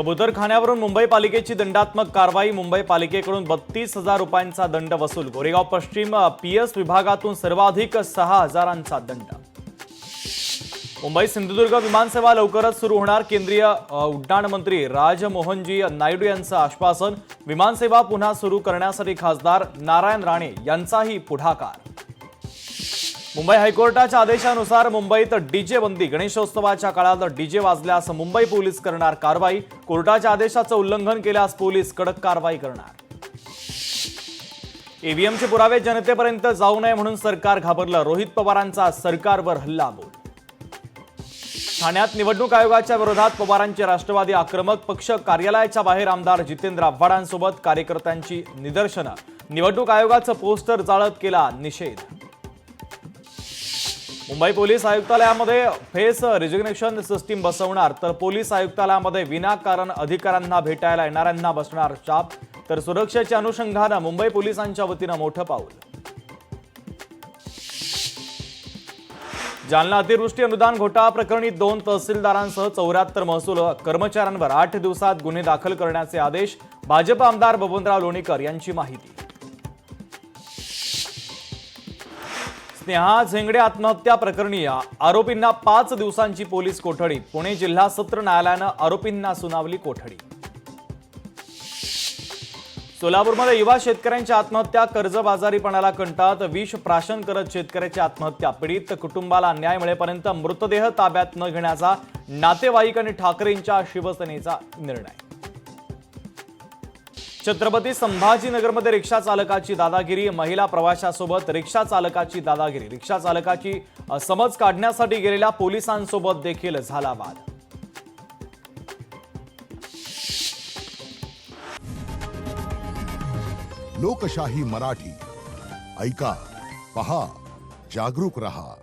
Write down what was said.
कबूतरखान्यावरून मुंबई पालिकेची दंडात्मक कारवाई। मुंबई पालिकेकडून 32,000 रुपयांचा दंड वसूल। गोरेगाव पश्चिम पीएस विभागातून सर्वाधिक 6,000चा दंड। मुंबई सिंधुदुर्ग विमानसेवा लवकरच सुरू होणार। केंद्रीय उड्डाण मंत्री राजमोहनजी नायडू यांचं आश्वासन। विमानसेवा पुन्हा सुरू करण्यासाठी खासदार नारायण राणे यांचाही पुढाकार। मुंबई हायकोर्टाच्या आदेशानुसार मुंबईत डीजे बंदी। गणेशोत्सवाच्या काळात डीजे वाजल्यास मुंबई पोलीस करणार कारवाई। कोर्टाच्या आदेशाचं उल्लंघन केल्यास पोलीस कडक कारवाई करणार। ईव्हीएमचे पुरावे जनतेपर्यंत जाऊ नये म्हणून सरकार घाबरलं। रोहित पवारांचा सरकारवर हल्लाबोल। ठाण्यात निवडणूक आयोगाच्या विरोधात पवारांचे राष्ट्रवादी आक्रमक। पक्ष कार्यालयाच्या बाहेर आमदार जितेंद्र आव्हाडांसोबत कार्यकर्त्यांची निदर्शनं। निवडणूक आयोगाचं पोस्टर जाळत केला निषेध। मुंबई पोलीस आयुक्तालयामध्ये फेस रिकग्निशन सिस्टीम बसवणार, तर पोलीस आयुक्तालयामध्ये विनाकारण अधिकाऱ्यांना भेटायला येणाऱ्यांना बसणार चाप। तर सुरक्षेच्या अनुषंगानं मुंबई पोलिसांच्या वतीनं मोठं पाऊल। जालना अतिवृष्टी अनुदान घोटाळा प्रकरणी 2 तहसीलदारांसह 74 महसूल कर्मचाऱ्यांवर 8 दिवसात गुन्हे दाखल करण्याचे आदेश। भाजप आमदार बबनराव लोणीकर यांची माहिती। स्नेहा झेंगडे आत्महत्या प्रकरणी आरोपींना 5 दिवसांची पोलीस कोठडी। पुणे जिल्हा सत्र न्यायालयानं आरोपींना सुनावली कोठडी। सोलापूरमध्ये युवा शेतकऱ्यांची आत्महत्या। कर्जबाजारीपणाला कंटाळत विष प्राशन करत शेतकऱ्याची आत्महत्या। पीडित कुटुंबाला न्याय मिळेपर्यंत मृतदेह ताब्यात न घेण्याचा नातेवाईक आणि ठाकरेंच्या शिवसेनेचा निर्णय। छत्रपती संभाजीनगरमध्ये रिक्षा चालकाची दादागिरी। महिला प्रवाशासोबत रिक्षा चालकाची दादागिरी। रिक्षा चालकाची समज काढण्यासाठी गेलेल्या पोलिसांसोबत देखील झाला वाद। लोकशाही मराठी ऐका, पहा, जागरूक रहा।